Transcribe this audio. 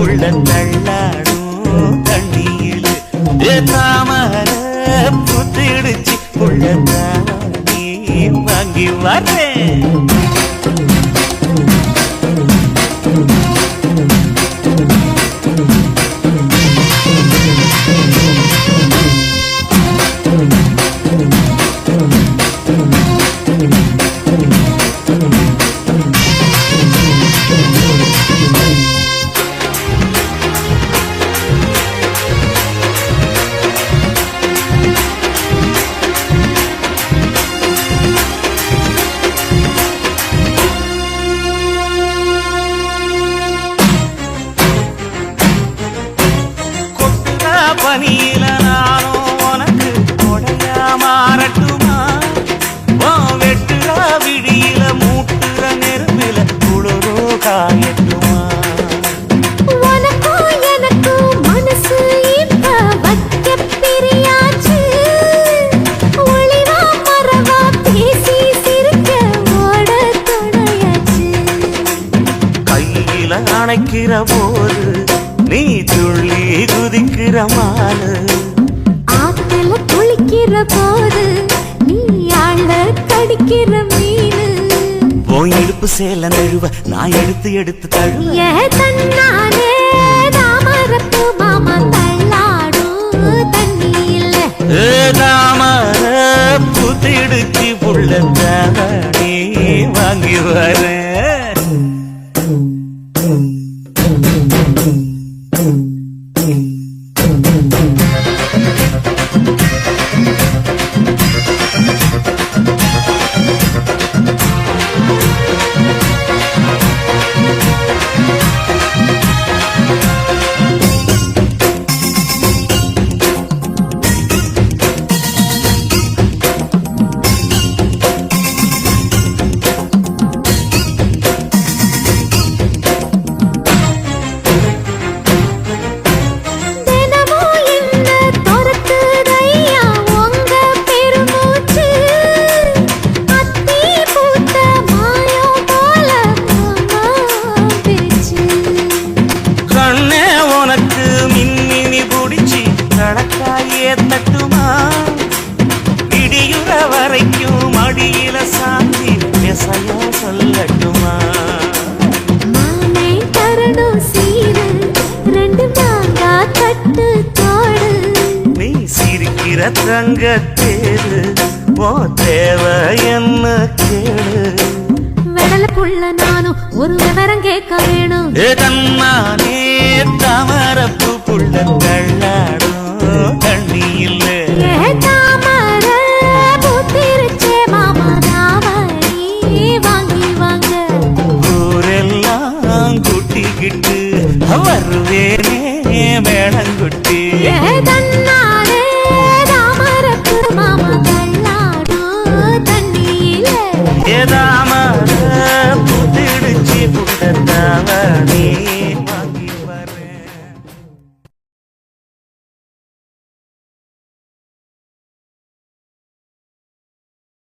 புள்ள தள்ளாடும் தண்ணியில் தாமர புத்திடுச்சு புள்ள தானே வாங்கி வரேன். பனியில நானும் உனக்கு கொடையா மாறட்டுமா? வெட்டுற விடியில மூட்டுற நெருப்பில குளிரோ காயட்டுமா? உனக்கும் எனக்கும் மனசு இப்ப வைக்க பிரியாச்சு. ஒளிவா மறவா பேசி சிரிக்க ஓட துணையாச்சு. கையில அணைக்கிற போது நீ துள்ளி குதிக்கிற மாலு, ஆத்துல குளிக்கிற போது நீ ஆள கடிக்கிற மீனு. போய் இடுப்பு சேல நழுவ நான் எடுத்து எடுத்து தழுவ ஏ தன்னாலே தாமரப்பு மாமா தள்ளாடும் தண்ணி இல்ல. தாமர புத்திடுச்சு புள்ள தானே வாங்கி வரேன். தட்டுமா இடியுற வரைக்கும் அடியில சாந்தி பேசையா சொல்லட்டுமா? மானை தரணும் சீரு ரெண்டு மாங்கா தட்டு தோடு. நீ சிரிக்கிற தங்கத்தேரு ஓ தேவை என்ன கேளு. வெடலுக்குள்ள நானும் ஒரு விவரம் கேட்க வேணும். தன்னானே தாமரப்பு புள்ள தள்ளாடும் தண்ணி இல்ல. தாமர பூத்திருச்சே மாமா தாவணி வாங்கி வாங்க. ஊரெல்லாம் குட்டிக்கிட்டு வருவேனே மேளங்குட்டி. தன்னா